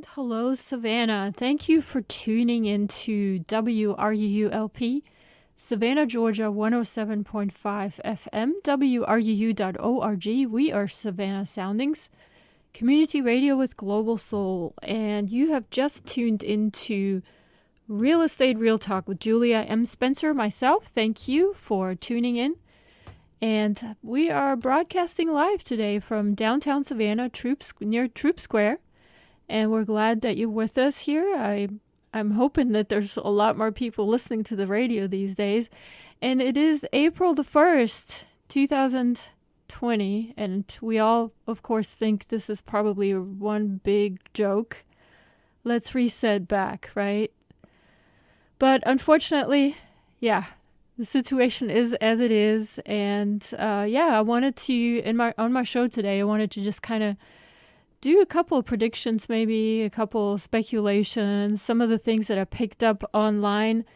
And hello, Savannah. Thank you for tuning into WRUULP, Savannah, Georgia, 107.5 FM, WRUU.org. We are Savannah Soundings, community radio with global soul. And you have just tuned into Real Estate Real Talk with Julia M. Spencer, myself. Thank you for tuning in. And we are broadcasting live today from downtown Savannah, near Troop Square. And we're glad that you're with us here. I'm hoping that there's a lot more people listening to the radio these days. And it is April the 1st, 2020. And we all, of course, think this is probably one big joke. Let's reset back, right? But unfortunately, the situation is as it is. And I wanted to, on my show today, I wanted to just kind of do a couple of predictions, maybe a couple of speculations, some of the things that I picked up online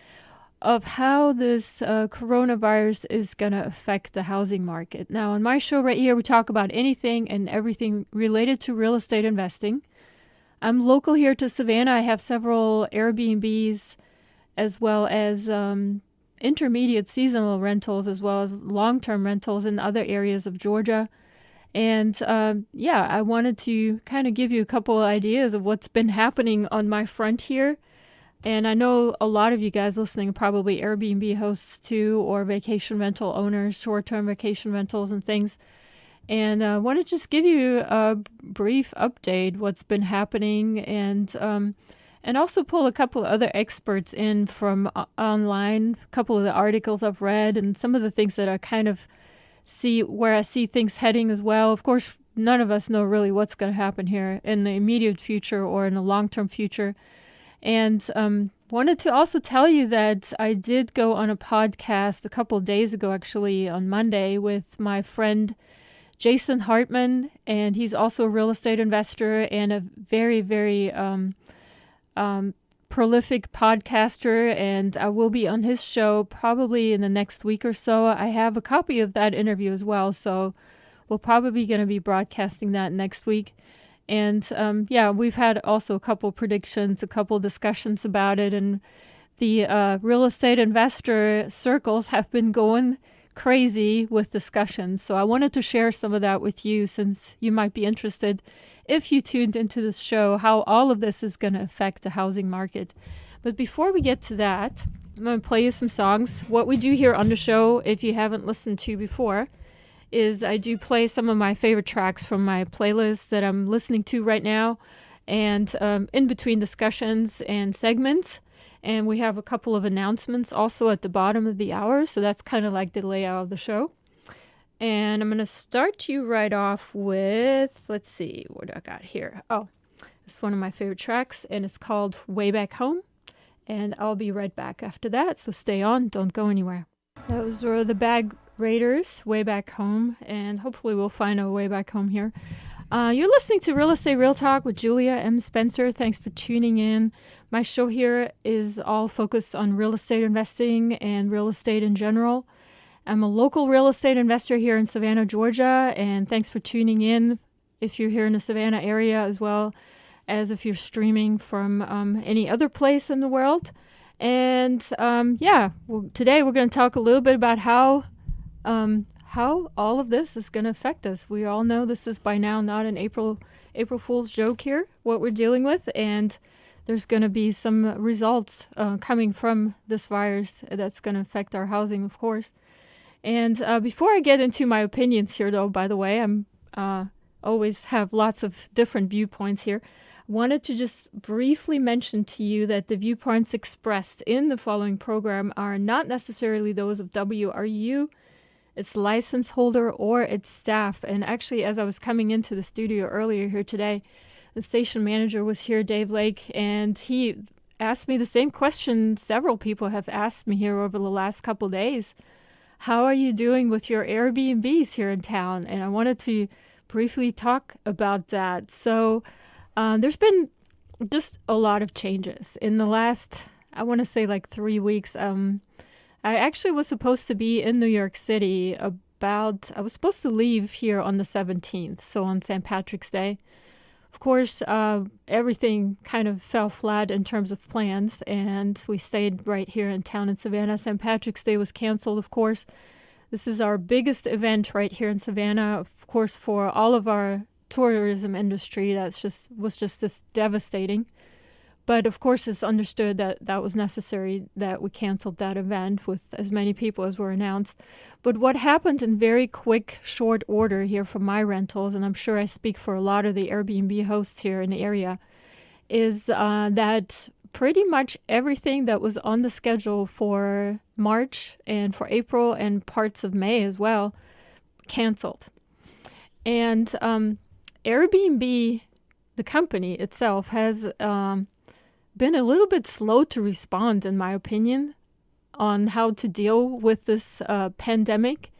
of how this coronavirus is going to affect the housing market. Now, on my show right here, we talk about anything and everything related to real estate investing. I'm local here to Savannah. I have several Airbnbs as well as intermediate seasonal rentals as well as long-term rentals in other areas of Georgia. And I wanted to kind of give you a couple of ideas of what's been happening on my front here. And I know a lot of you guys listening are probably Airbnb hosts too, or vacation rental owners, short-term vacation rentals and things. And I want to just give you a brief update what's been happening and also pull a couple of other experts in from online, a couple of the articles I've read and some of the things that I kind of see where I see things heading as well. Of course, none of us know really what's going to happen here in the immediate future or in the long-term future. And wanted to also tell you that I did go on a podcast a couple of days ago, actually on Monday, with my friend Jason Hartman, and he's also a real estate investor and a very, very prolific podcaster, and I will be on his show probably in the next week or so. I have a copy of that interview as well, so we're probably going to be broadcasting that next week. And we've had also a couple predictions, a couple discussions about it, and the real estate investor circles have been going crazy with discussions. So I wanted to share some of that with you since you might be interested, if you tuned into this show, how all of this is going to affect the housing market. But before we get to that, I'm going to play you some songs. What we do here on the show, if you haven't listened to before, is I do play some of my favorite tracks from my playlist that I'm listening to right now, and in between discussions and segments. And we have a couple of announcements also at the bottom of the hour, so that's kind of like the layout of the show. And I'm going to start you right off with, let's see, what do I got here? Oh, it's one of my favorite tracks, and it's called Way Back Home. And I'll be right back after that, so stay on, don't go anywhere. Those were the Bag Raiders, Way Back Home, and hopefully we'll find a way back home here. You're listening to Real Estate Real Talk with Julia M. Spencer. Thanks for tuning in. My show here is all focused on real estate investing and real estate in general. I'm a local real estate investor here in Savannah, Georgia, and thanks for tuning in if you're here in the Savannah area as well as if you're streaming from any other place in the world. And today we're going to talk a little bit about how all of this is going to affect us. We all know this is by now not an April Fool's joke here, what we're dealing with, and there's going to be some results coming from this virus that's going to affect our housing, of course. And before I get into my opinions here, though, by the way, I'm always have lots of different viewpoints here. I wanted to just briefly mention to you that the viewpoints expressed in the following program are not necessarily those of WRU, its license holder, or its staff. And actually, as I was coming into the studio earlier here today, the station manager was here, Dave Lake, and he asked me the same question several people have asked me here over the last couple of days. How are you doing with your Airbnbs here in town? And I wanted to briefly talk about that. So there's been just a lot of changes in the last, I want to say like 3 weeks. I actually was supposed to be in New York City I was supposed to leave here on the 17th, so on St. Patrick's Day. Of course, everything kind of fell flat in terms of plans, and we stayed right here in town in Savannah. St. Patrick's Day was canceled, of course. This is our biggest event right here in Savannah, of course, for all of our tourism industry. Was just this devastating. But of course, it's understood that that was necessary, that we canceled that event with as many people as were announced. But what happened in very quick, short order here from my rentals, and I'm sure I speak for a lot of the Airbnb hosts here in the area, is that pretty much everything that was on the schedule for March and for April and parts of May as well canceled. And Airbnb, the company itself, has been a little bit slow to respond, in my opinion, on how to deal with this pandemic.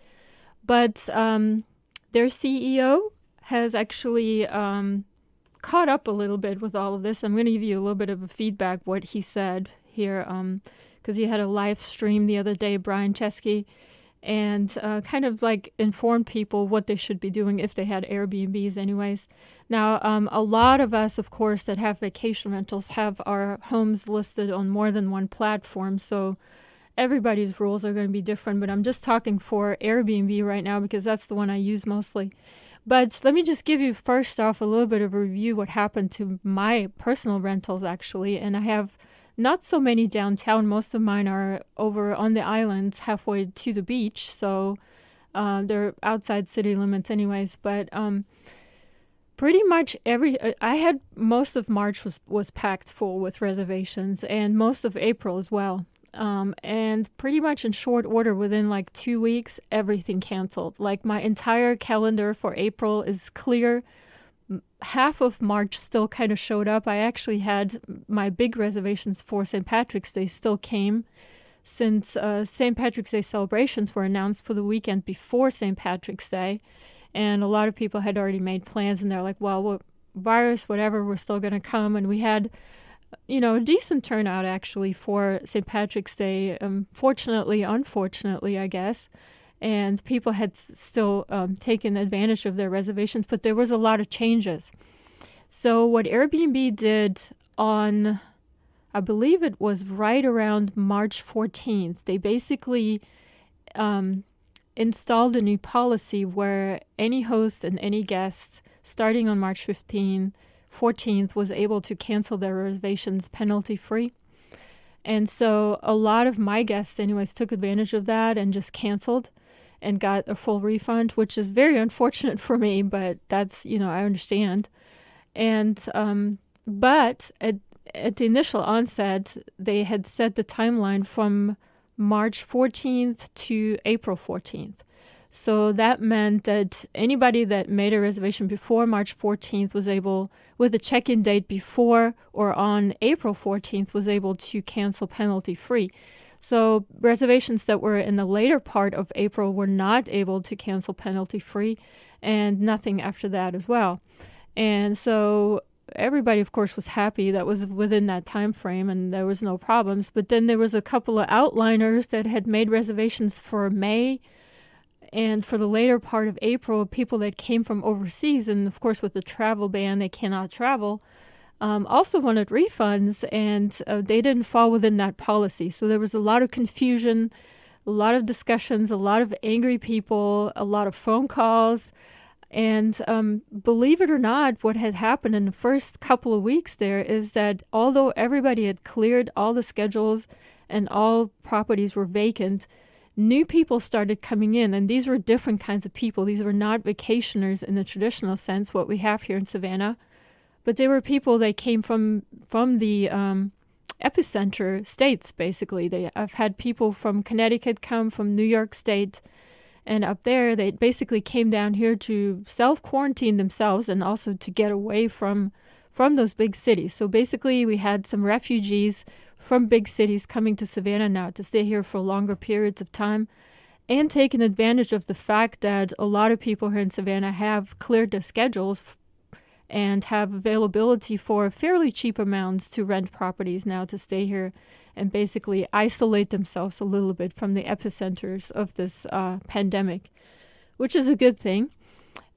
But their CEO has actually caught up a little bit with all of this. I'm going to give you a little bit of a feedback what he said here, because he had a live stream the other day, Brian Chesky, and kind of like informed people what they should be doing if they had Airbnbs anyways. Now, a lot of us, of course, that have vacation rentals have our homes listed on more than one platform, so everybody's rules are going to be different, but I'm just talking for Airbnb right now because that's the one I use mostly. But let me just give you first off a little bit of a review what happened to my personal rentals, actually, and I have not so many downtown. Most of mine are over on the islands halfway to the beach, so they're outside city limits anyways, but pretty much I had most of March was packed full with reservations, and most of April as well. And pretty much in short order, within like 2 weeks, everything canceled. Like my entire calendar for April is clear. Half of March still kind of showed up. I actually had my big reservations for St. Patrick's Day still came, since St. Patrick's Day celebrations were announced for the weekend before St. Patrick's Day. And a lot of people had already made plans, and they're like, well, virus, whatever, we're still going to come. And we had, a decent turnout, actually, for St. Patrick's Day, fortunately, unfortunately, I guess. And people had still taken advantage of their reservations, but there was a lot of changes. So what Airbnb did on, I believe it was right around March 14th, they basically installed a new policy where any host and any guest starting on March 14th was able to cancel their reservations penalty-free. And so a lot of my guests anyways took advantage of that and just canceled and got a full refund, which is very unfortunate for me, but that's, I understand. And but at the initial onset, they had set the timeline from March 14th to April 14th. So that meant that anybody that made a reservation before March 14th was able, with a check-in date before or on April 14th, was able to cancel penalty-free. So reservations that were in the later part of April were not able to cancel penalty-free, and nothing after that as well. And so everybody, of course, was happy that was within that time frame and there was no problems. But then there was a couple of outliners that had made reservations for May and for the later part of April, people that came from overseas, and of course with the travel ban, they cannot travel, also wanted refunds, and they didn't fall within that policy. So there was a lot of confusion, a lot of discussions, a lot of angry people, a lot of phone calls. And believe it or not, what had happened in the first couple of weeks there is that although everybody had cleared all the schedules and all properties were vacant, new people started coming in. And these were different kinds of people. These were not vacationers in the traditional sense, what we have here in Savannah. But they were people that came from the epicenter states, basically. I've had people from Connecticut come, from New York State. And up there, they basically came down here to self-quarantine themselves and also to get away from those big cities. So basically, we had some refugees from big cities coming to Savannah now to stay here for longer periods of time and taking advantage of the fact that a lot of people here in Savannah have cleared their schedules and have availability for fairly cheap amounts to rent properties now to stay here and basically isolate themselves a little bit from the epicenters of this pandemic, which is a good thing.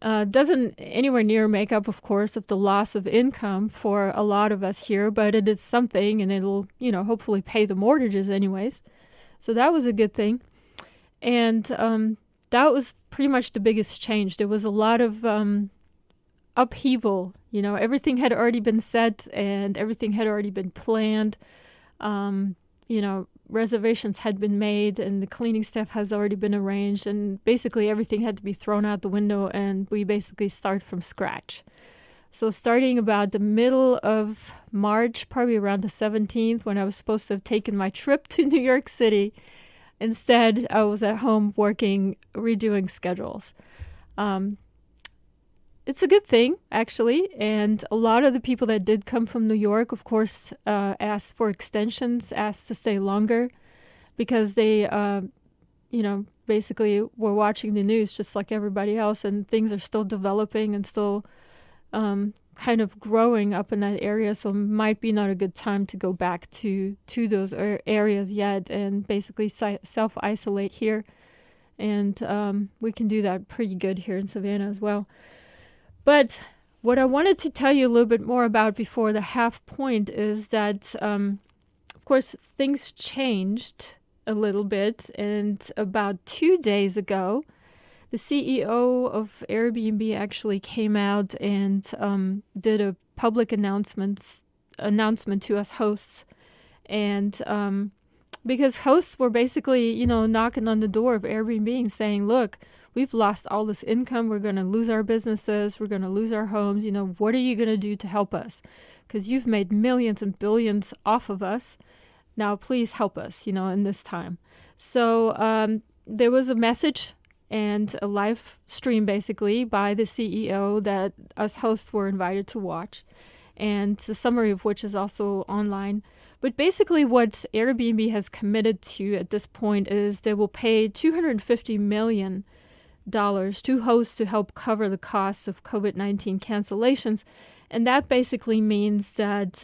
Doesn't anywhere near make up, of course, of the loss of income for a lot of us here, but it is something, and it'll, hopefully pay the mortgages anyways. So that was a good thing. And that was pretty much the biggest change. There was a lot of upheaval. Everything had already been set and everything had already been planned. Reservations had been made and the cleaning staff has already been arranged, and basically everything had to be thrown out the window, and we basically start from scratch. So starting about the middle of March, probably around the 17th, when I was supposed to have taken my trip to New York City, instead I was at home working, redoing schedules. It's a good thing, actually, and a lot of the people that did come from New York, of course, asked for extensions, asked to stay longer, because they, basically were watching the news just like everybody else, and things are still developing and still kind of growing up in that area, so might be not a good time to go back to those areas yet and basically self-isolate here, and we can do that pretty good here in Savannah as well. But what I wanted to tell you a little bit more about before the half point is that, of course, things changed a little bit. And about 2 days ago, the CEO of Airbnb actually came out and did a public announcement to us hosts. And because hosts were basically, knocking on the door of Airbnb and saying, look, we've lost all this income. We're going to lose our businesses. We're going to lose our homes. What are you going to do to help us? Because you've made millions and billions off of us. Now, please help us, in this time. So there was a message and a live stream, basically, by the CEO that us hosts were invited to watch, and the summary of which is also online. But basically what Airbnb has committed to at this point is they will pay $250 million to hosts to help cover the costs of COVID-19 cancellations. And that basically means that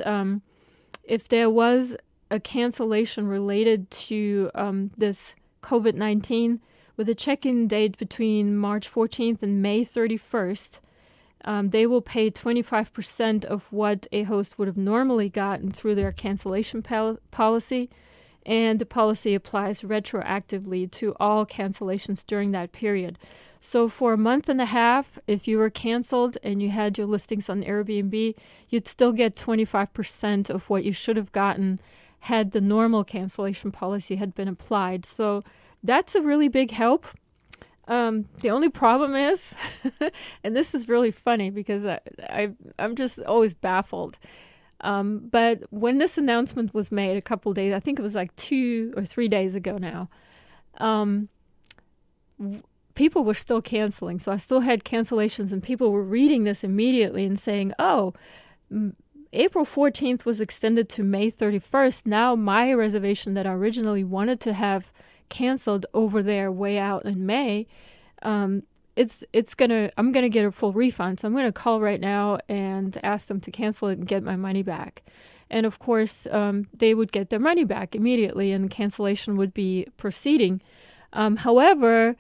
if there was a cancellation related to this COVID-19 with a check-in date between March 14th and May 31st, they will pay 25% of what a host would have normally gotten through their cancellation policy. And the policy applies retroactively to all cancellations during that period. So for a month and a half, if you were canceled and you had your listings on Airbnb, you'd still get 25% of what you should have gotten had the normal cancellation policy had been applied. So that's a really big help. The only problem is, and this is really funny because I'm just always baffled. But when this announcement was made a couple days, I think it was like 2 or 3 days ago now, people were still canceling. So I still had cancellations, and people were reading this immediately and saying, oh, April 14th was extended to May 31st. Now my reservation that I originally wanted to have canceled over there way out in May, I'm gonna get a full refund. So I'm gonna call right now and ask them to cancel it and get my money back. And of course, they would get their money back immediately, and the cancellation would be proceeding. However,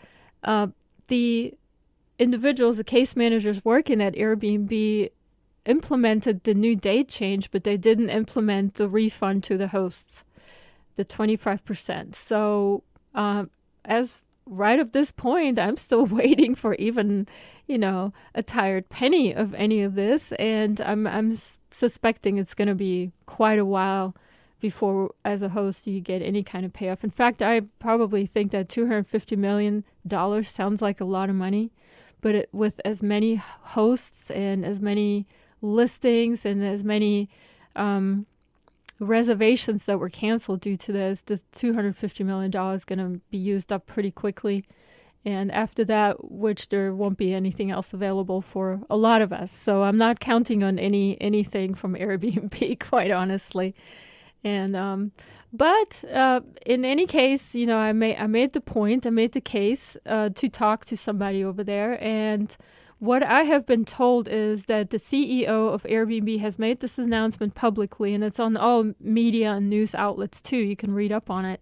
the individuals, the case managers working at Airbnb, implemented the new date change, but they didn't implement the refund to the hosts, the 25%. So as right at this point, I'm still waiting for even, a tired penny of any of this. And I'm suspecting it's going to be quite a while before, as a host, you get any kind of payoff. In fact, I probably think that $250 million sounds like a lot of money, but with as many hosts and as many listings and as many reservations that were canceled due to this $250 million is going to be used up pretty quickly. And after that, which there won't be anything else available for a lot of us. So I'm not counting on anything from Airbnb, quite honestly. And but in any case, I made the case to talk to somebody over there. And what I have been told is that the CEO of Airbnb has made this announcement publicly, and it's on all media and news outlets too. You can read up on it.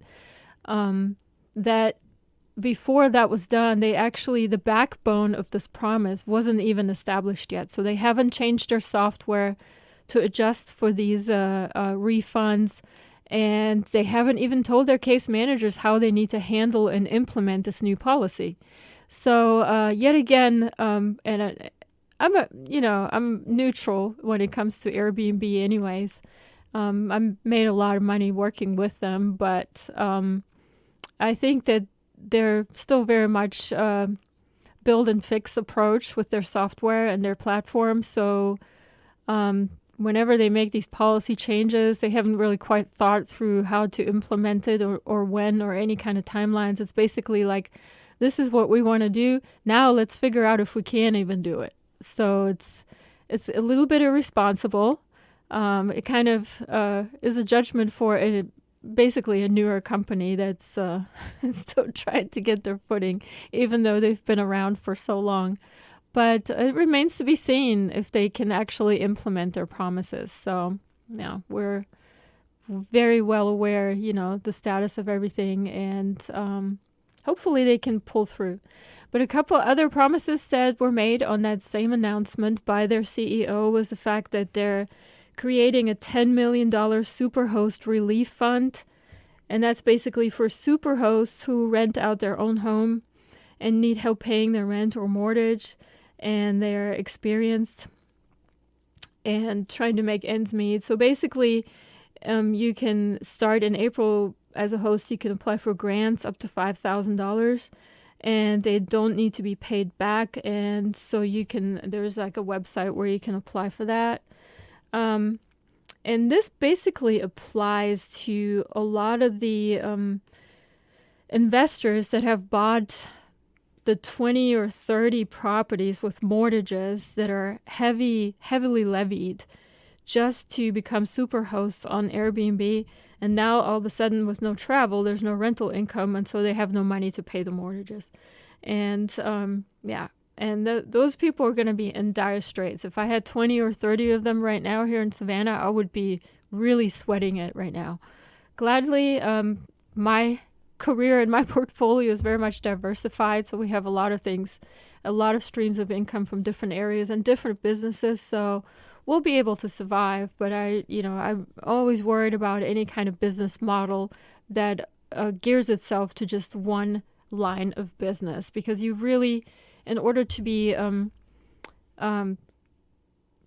That before that was done, the backbone of this promise wasn't even established yet. So they haven't changed their software to adjust for these refunds. And they haven't even told their case managers how they need to handle and implement this new policy. So yet again, I'm neutral when it comes to Airbnb anyways. I've made a lot of money working with them, but I think that they're still very much build and fix approach with their software and their platform. So whenever they make these policy changes, they haven't really quite thought through how to implement it or when or any kind of timelines. It's basically like, this is what we want to do. Now let's figure out if we can even do it. So it's a little bit irresponsible. It kind of is a judgment for basically a newer company that's still trying to get their footing, even though they've been around for so long. But it remains to be seen if they can actually implement their promises. So, yeah, we're very well aware, the status of everything, and hopefully they can pull through. But a couple other promises that were made on that same announcement by their CEO was the fact that they're creating a $10 million superhost relief fund. And that's basically for superhosts who rent out their own home and need help paying their rent or mortgage, and they're experienced and trying to make ends meet. So basically, you can start in April as a host. You can apply for grants up to $5,000, and they don't need to be paid back. And so there's like a website where you can apply for that. And this basically applies to a lot of the investors that have bought the 20 or 30 properties with mortgages that are heavily levied just to become super hosts on Airbnb. And now all of a sudden, with no travel, there's no rental income, and so they have no money to pay the mortgages. And those people are going to be in dire straits. If I had 20 or 30 of them right now here in Savannah, I would be really sweating it right now. Gladly, my career and my portfolio is very much diversified, so we have a lot of things, a lot of streams of income from different areas and different businesses, so we'll be able to survive. But I'm always worried about any kind of business model that gears itself to just one line of business, because you really, in order to be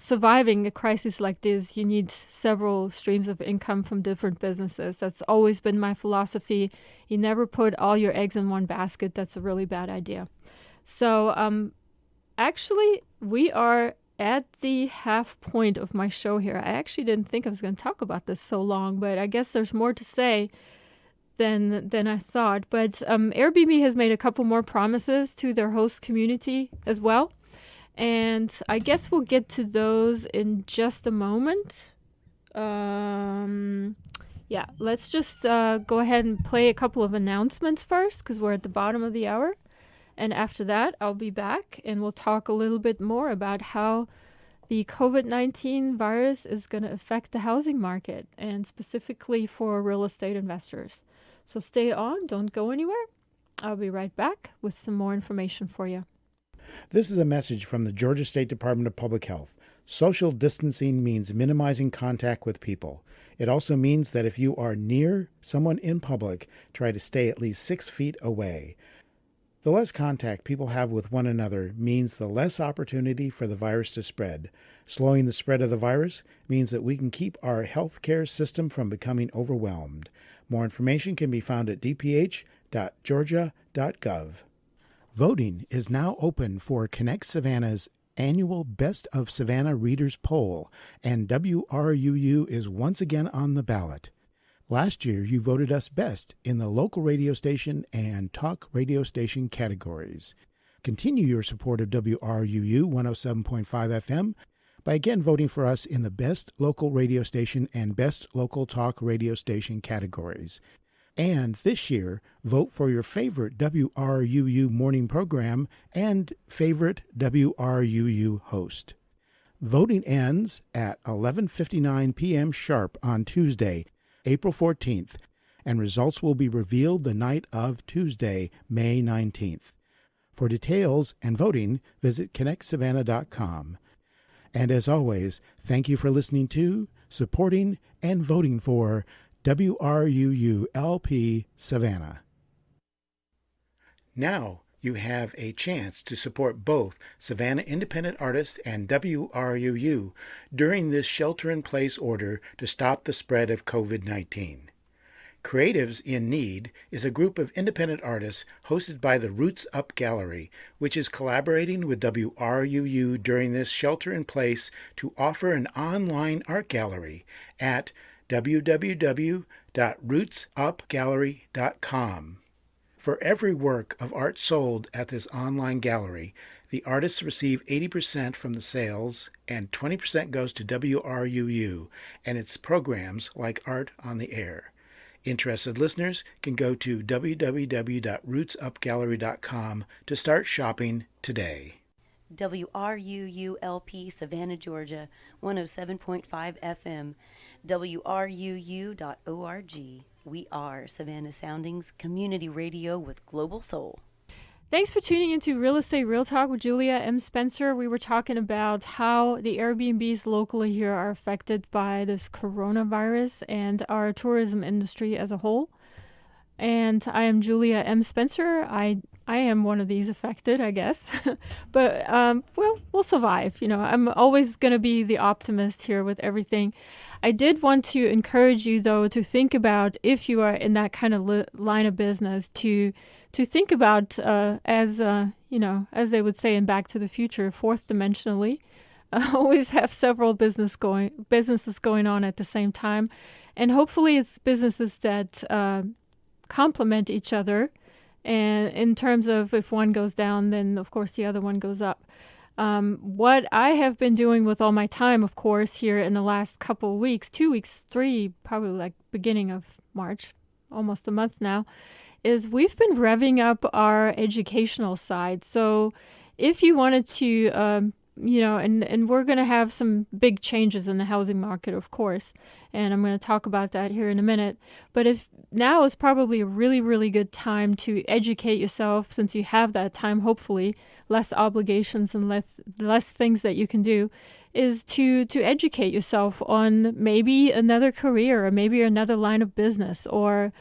surviving a crisis like this, you need several streams of income from different businesses. That's always been my philosophy. You never put all your eggs in one basket. That's a really bad idea. So actually, we are at the half point of my show here. I actually didn't think I was going to talk about this so long, but I guess there's more to say than I thought. But Airbnb has made a couple more promises to their host community as well. And I guess we'll get to those in just a moment. Let's just go ahead and play a couple of announcements first, because we're at the bottom of the hour. And after that, I'll be back and we'll talk a little bit more about how the COVID-19 virus is going to affect the housing market, and specifically for real estate investors. So stay on, don't go anywhere. I'll be right back with some more information for you. This is a message from the Georgia State Department of Public Health. Social distancing means minimizing contact with people. It also means that if you are near someone in public, try to stay at least 6 feet away. The less contact people have with one another means the less opportunity for the virus to spread. Slowing the spread of the virus means that we can keep our healthcare system from becoming overwhelmed. More information can be found at dph.georgia.gov. Voting is now open for Connect Savannah's annual Best of Savannah Readers Poll, and WRUU is once again on the ballot. Last year, you voted us best in the local radio station and talk radio station categories. Continue your support of WRUU 107.5 FM by again voting for us in the Best Local Radio Station and Best Local Talk Radio Station categories. And this year, vote for your favorite WRUU morning program and favorite WRUU host. Voting ends at 11:59 p.m. sharp on Tuesday, April 14th, and results will be revealed the night of Tuesday, May 19th. For details and voting, visit connectsavannah.com. And as always, thank you for listening to, supporting, and voting for WRUU-LP Savannah. Now you have a chance to support both Savannah Independent Artists and WRUU during this shelter-in-place order to stop the spread of COVID-19. Creatives in Need is a group of independent artists hosted by the Roots Up Gallery, which is collaborating with WRUU during this shelter-in-place to offer an online art gallery at www.rootsupgallery.com. For every work of art sold at this online gallery, the artists receive 80% from the sales and 20% goes to WRUU and its programs like Art on the Air. Interested listeners can go to www.rootsupgallery.com to start shopping today. WRUU-LP Savannah, Georgia, 107.5 FM, WRUU.org. We are Savannah Soundings, community radio with global soul. Thanks for tuning into Real Estate Real Talk with Julia M. Spencer. We were talking about how the Airbnbs locally here are affected by this coronavirus and our tourism industry as a whole. And I am Julia M. Spencer. I am one of these affected, I guess. But we'll survive. You know, I'm always going to be the optimist here with everything. I did want to encourage you, though, to think about, if you are in that kind of line of business, to think about, as they would say in Back to the Future, fourth dimensionally. Always have several businesses going on at the same time. And hopefully it's businesses that complement each other. And in terms of if one goes down, then of course the other one goes up. What I have been doing with all my time, of course, here in the last couple of weeks, 2 weeks, 3, probably like beginning of March, almost a month now, is we've been revving up our educational side. So if you wanted to, and we're going to have some big changes in the housing market, of course, and I'm going to talk about that here in a minute. But if now is probably a really, really good time to educate yourself, since you have that time, hopefully, less obligations and less things that you can do, is to educate yourself on maybe another career or maybe another line of business, or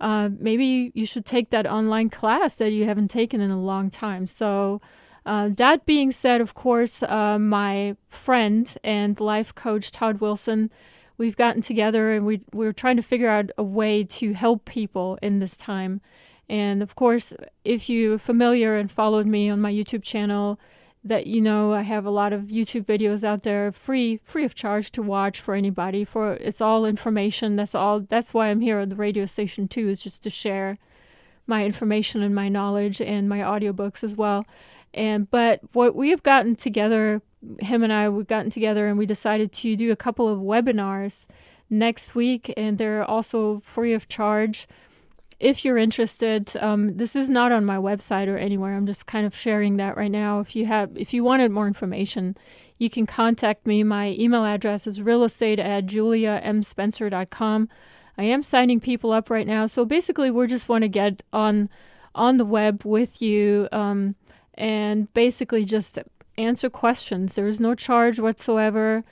maybe you should take that online class that you haven't taken in a long time. So that being said, of course, my friend and life coach, Todd Wilson, we've gotten together and we're trying to figure out a way to help people in this time. And of course, if you're familiar and followed me on my YouTube channel, that I have a lot of YouTube videos out there free of charge to watch for anybody. It's all information. That's why I'm here on the radio station too, is just to share my information and my knowledge and my audiobooks as well. But what we have gotten together, him and I, we've gotten together and we decided to do a couple of webinars next week, and they're also free of charge. If you're interested, this is not on my website or anywhere. I'm just kind of sharing that right now. If you wanted more information, you can contact me. My email address is realestate@juliamspencer.com. I am signing people up right now. So basically, we just want to get on the web with you, and basically just answer questions. There is no charge whatsoever,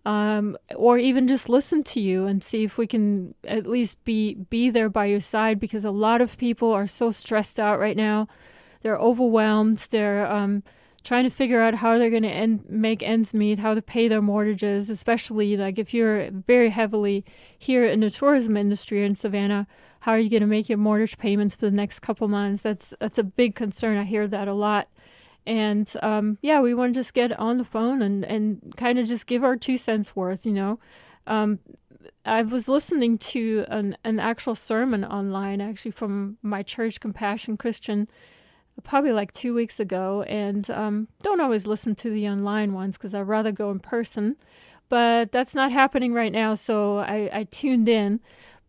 or even just listen to you and see if we can at least be there by your side, because a lot of people are so stressed out right now. They're overwhelmed. They're trying to figure out how they're going to make ends meet, how to pay their mortgages, especially like if you're very heavily here in the tourism industry in Savannah. How are you going to make your mortgage payments for the next couple months? That's a big concern. I hear that a lot. And we want to just get on the phone and kind of just give our 2 cents worth, I was listening to an actual sermon online, actually, from my church, Compassion Christian, probably like 2 weeks ago. And don't always listen to the online ones because I'd rather go in person. But that's not happening right now, so I tuned in.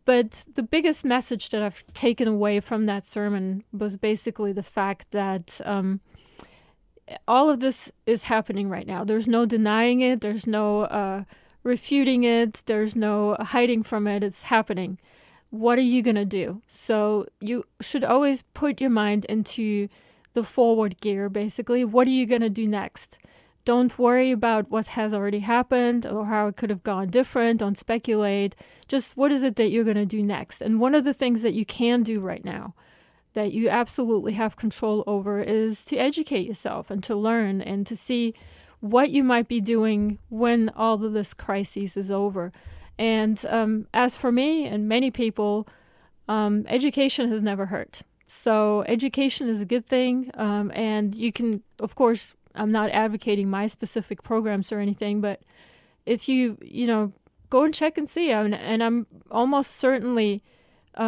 But the biggest message that I've taken away from that sermon was basically the fact that all of this is happening right now. There's no denying it. There's no refuting it. There's no hiding from it. It's happening. what are you going to do? So you should always put your mind into the forward gear, basically. What are you going to do next? Don't worry about what has already happened or how it could have gone different. Don't speculate. Just what is it that you're going to do next? And one of the things that you can do right now that you absolutely have control over is to educate yourself and to learn and to see what you might be doing when all of this crisis is over. And as for me and many people, education has never hurt. So education is a good thing. And you can, of course, I'm not advocating my specific programs or anything, but if you go and check and see, and I'm almost certainly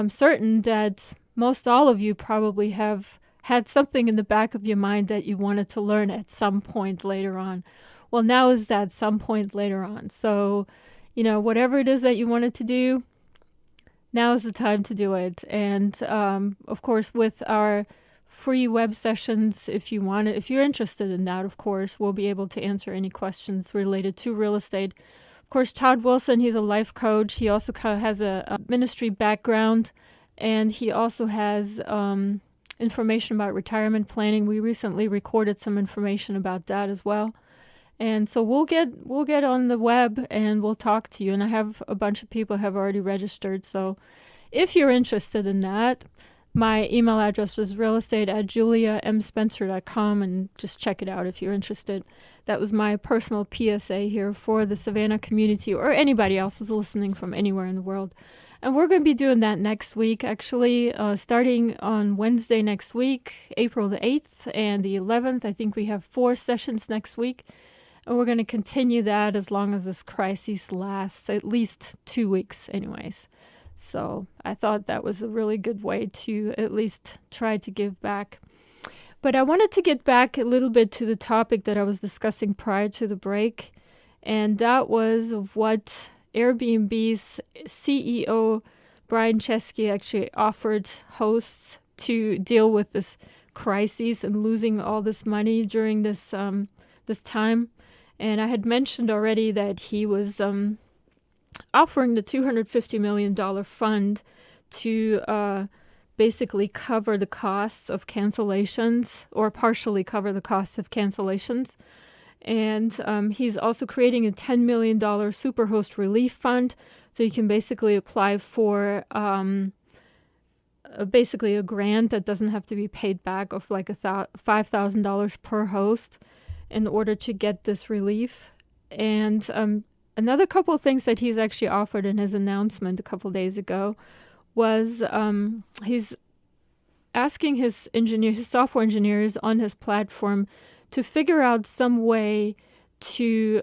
certain that most all of you probably have had something in the back of your mind that you wanted to learn at some point later on. Well, now is that some point later on. So, whatever it is that you wanted to do, now is the time to do it. And of course, with our free web sessions, if you're interested in that, of course, we'll be able to answer any questions related to real estate. Of course, Todd Wilson, he's a life coach. He also kind of has a ministry background, and he also has information about retirement planning. We recently recorded some information about that as well. And so we'll get on the web and we'll talk to you. And I have a bunch of people have already registered. So if you're interested in that, my email address is realestate@juliamspencer.com, and just check it out if you're interested. That was my personal PSA here for the Savannah community or anybody else who's listening from anywhere in the world. And we're going to be doing that next week, actually, starting on Wednesday next week, April the 8th and the 11th. I think we have 4 sessions next week. And we're going to continue that as long as this crisis lasts, at least 2 weeks anyways. So I thought that was a really good way to at least try to give back. But I wanted to get back a little bit to the topic that I was discussing prior to the break. And that was what Airbnb's CEO, Brian Chesky, actually offered hosts to deal with this crisis and losing all this money during this time. And I had mentioned already that he was offering the $250 million fund to basically cover the costs of cancellations or partially cover the costs of cancellations. And he's also creating a $10 million Superhost Relief Fund. So you can basically apply for basically a grant that doesn't have to be paid back of like $5,000 per host in order to get this relief. And another couple of things that he's actually offered in his announcement a couple days ago was he's asking his software engineers on his platform to figure out some way to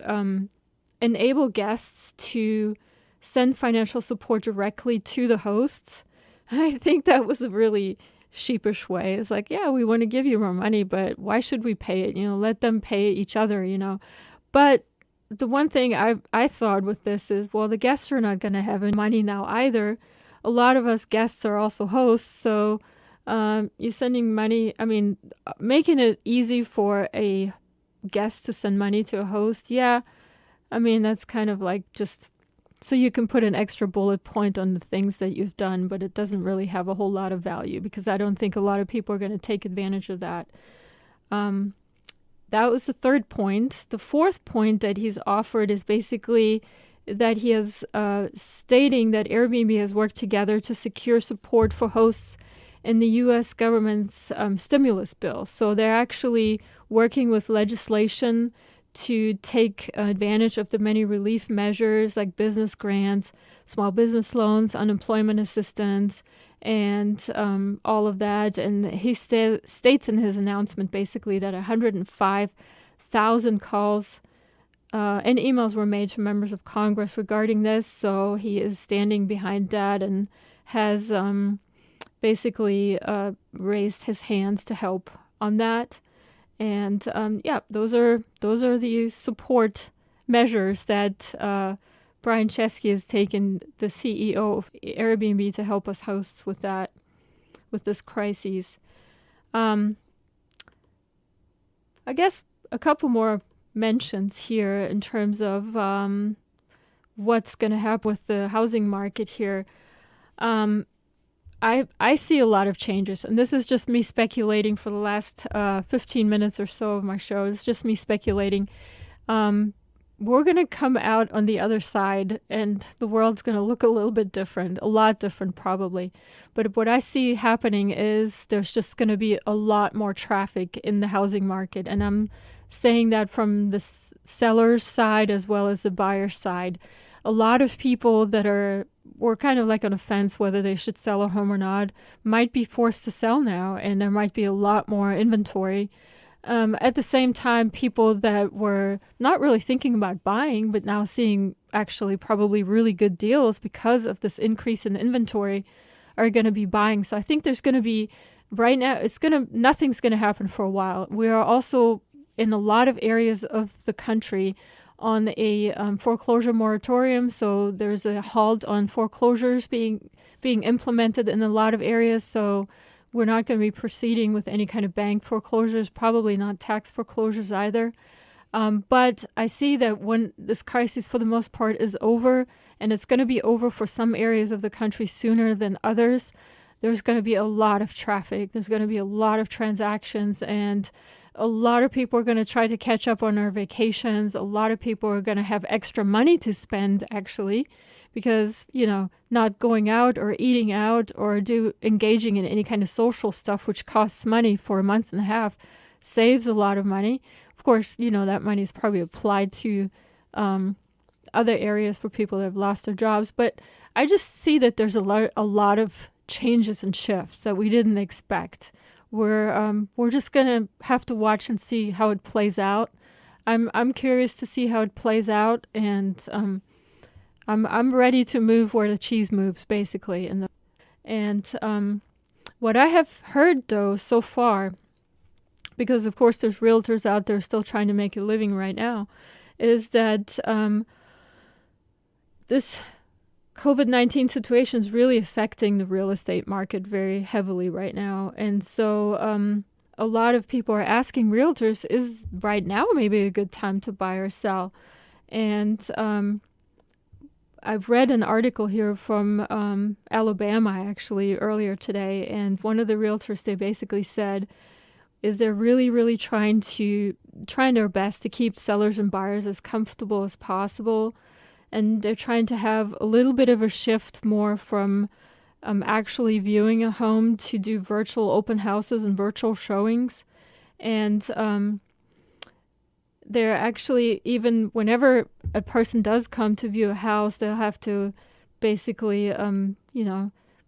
enable guests to send financial support directly to the hosts. I think that was a really sheepish way. It's like, yeah, we want to give you more money, but why should we pay it? Let them pay each other, But the one thing I thought with this is, well, the guests are not going to have any money now either. A lot of us guests are also hosts, so you're sending money. I mean, making it easy for a guest to send money to a host, yeah. I mean, that's kind of like just so you can put an extra bullet point on the things that you've done, but it doesn't really have a whole lot of value because I don't think a lot of people are going to take advantage of that. That was the third point. The fourth point that he's offered is basically that he is stating that Airbnb has worked together to secure support for hosts in the U.S. government's stimulus bill. So they're actually working with legislation to take advantage of the many relief measures like business grants, small business loans, unemployment assistance, and all of that. And he states in his announcement basically that 105,000 calls and emails were made to members of Congress regarding this. So he is standing behind that and has basically raised his hands to help on that. And those are the support measures that Brian Chesky has taken, the CEO of Airbnb, to help us hosts with that, with this crisis. I guess a couple more mentions here in terms of what's going to happen with the housing market here. I see a lot of changes, and this is just me speculating for the last 15 minutes or so of my show. It's just me speculating. We're going to come out on the other side, and the world's going to look a little bit different, a lot different probably. But what I see happening is there's just going to be a lot more traffic in the housing market, and I'm saying that from the seller's side as well as the buyer's side. A lot of people that were kind of like on a fence whether they should sell a home or not might be forced to sell now, and there might be a lot more inventory. At the same time, people that were not really thinking about buying, but now seeing actually probably really good deals because of this increase in inventory, are going to be buying. So I think there's going to be, right now, nothing's going to happen for a while. We are also in a lot of areas of the country on a foreclosure moratorium. So there's a halt on foreclosures being implemented in a lot of areas. So we're not going to be proceeding with any kind of bank foreclosures, probably not tax foreclosures either. But I see that when this crisis, for the most part, is over, and it's going to be over for some areas of the country sooner than others, there's going to be a lot of traffic. There's going to be a lot of transactions, and a lot of people are going to try to catch up on their vacations. A lot of people are going to have extra money to spend, actually, because, not going out or eating out or engaging in any kind of social stuff, which costs money for a month and a half, saves a lot of money. Of course, that money is probably applied to other areas for people that have lost their jobs. But I just see that there's a lot of changes and shifts that we didn't expect. We're just gonna have to watch and see how it plays out. I'm curious to see how it plays out, and I'm ready to move where the cheese moves, basically. What I have heard though so far, because of course there's realtors out there still trying to make a living right now, is that this COVID-19 situation is really affecting the real estate market very heavily right now. And so a lot of people are asking realtors, is right now maybe a good time to buy or sell? And I've read an article here from Alabama, actually, earlier today. And one of the realtors, they basically said, is they're really, really trying their best to keep sellers and buyers as comfortable as possible. And they're trying to have a little bit of a shift more from actually viewing a home to do virtual open houses and virtual showings. And they're actually, even whenever a person does come to view a house, they'll have to basically,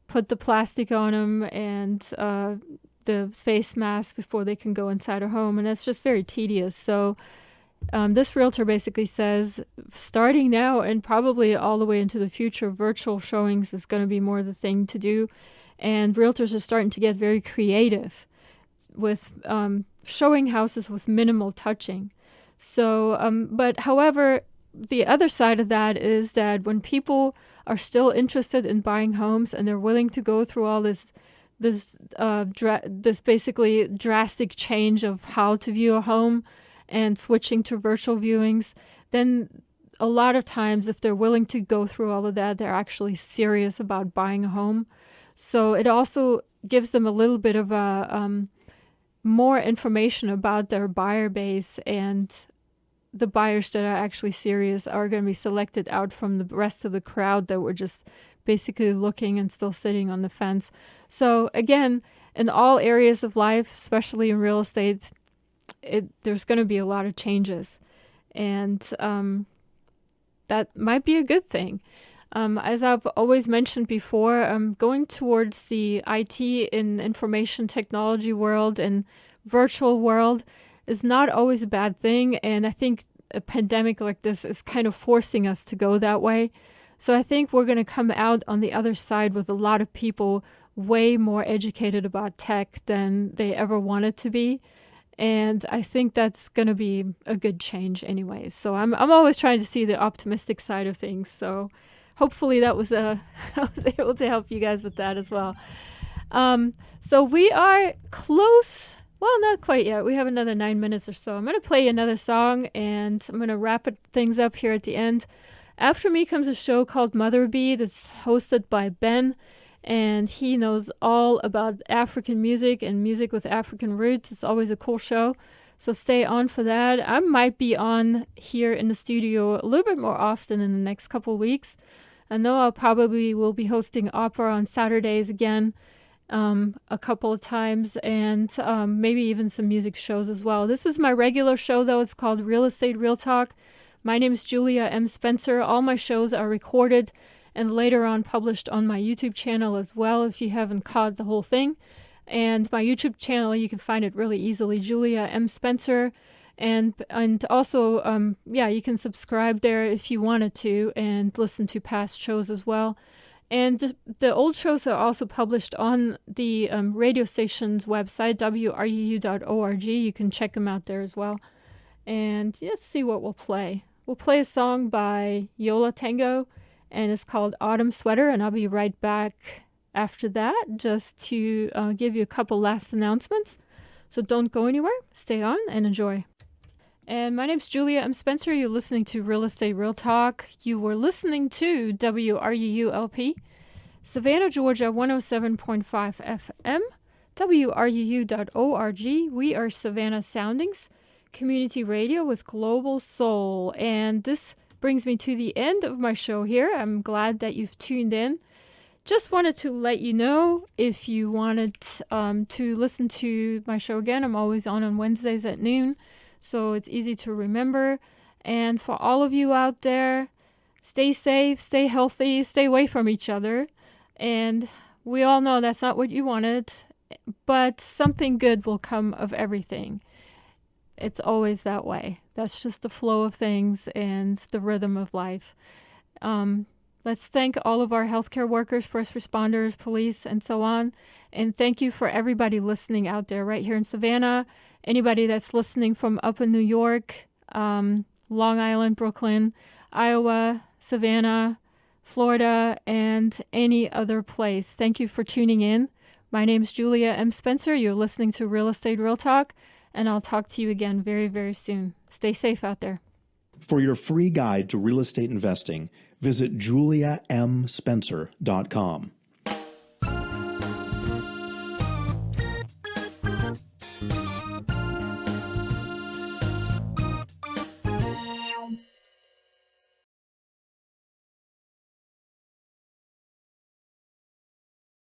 put the plastic on them and the face mask before they can go inside a home. And that's just very tedious. So this realtor basically says, starting now and probably all the way into the future, virtual showings is going to be more the thing to do. And realtors are starting to get very creative with showing houses with minimal touching. So, but however, the other side of that is that when people are still interested in buying homes and they're willing to go through all this basically drastic change of how to view a home and switching to virtual viewings, then a lot of times if they're willing to go through all of that, they're actually serious about buying a home. So it also gives them a little bit of a more information about their buyer base, and the buyers that are actually serious are going to be selected out from the rest of the crowd that were just basically looking and still sitting on the fence. So again, in all areas of life, especially in real estate, there's going to be a lot of changes, and that might be a good thing. As I've always mentioned before, going towards the IT and information technology world and virtual world is not always a bad thing, and I think a pandemic like this is kind of forcing us to go that way. So I think we're going to come out on the other side with a lot of people way more educated about tech than they ever wanted to be. And I think that's going to be a good change anyways. So I'm always trying to see the optimistic side of things. So hopefully that was I was able to help you guys with that as well. So we are close. Well, not quite yet. We have another 9 minutes or so. I'm going to play another song, and I'm going to wrap things up here at the end. After me comes a show called Mother Bee that's hosted by Ben, and he knows all about African music and music with African roots. It's always a cool show, so stay on for that. I might be on here in the studio a little bit more often in the next couple of weeks. I know I'll probably will be hosting opera on Saturdays again, a couple of times, and maybe even some music shows as well. This is my regular show, though. It's called Real Estate Real Talk. My name is Julia M. Spencer. All my shows are recorded and later on published on my YouTube channel as well, if you haven't caught the whole thing. And my YouTube channel, you can find it really easily, Julia M. Spencer. And also, you can subscribe there if you wanted to and listen to past shows as well. And the old shows are also published on the radio station's website, wruu.org. You can check them out there as well. And let's see what we'll play. We'll play a song by Yola Tango, and it's called Autumn Sweater, and I'll be right back after that just to give you a couple last announcements. So don't go anywhere. Stay on and enjoy. And my name's Julia M. Spencer. You're listening to Real Estate Real Talk. You were listening to WRUU-LP, Savannah, Georgia, 107.5 FM, WRUU.org. We are Savannah Soundings, community radio with global soul. And this brings me to the end of my show here. I'm glad that you've tuned in. Just wanted to let you know, if you wanted to listen to my show again, I'm always on Wednesdays at noon, so it's easy to remember. And for all of you out there, stay safe, stay healthy, stay away from each other. And we all know that's not what you wanted, but something good will come of everything. It's always that way. That's just the flow of things and the rhythm of life. Let's thank all of our healthcare workers, first responders, police, and so on. And thank you for everybody listening out there right here in Savannah. Anybody that's listening from up in New York, Long Island, Brooklyn, Iowa, Savannah, Florida, and any other place. Thank you for tuning in. My name's Julia M. Spencer. You're listening to Real Estate Real Talk, and I'll talk to you again very, very soon. Stay safe out there. For your free guide to real estate investing, visit juliamspencer.com.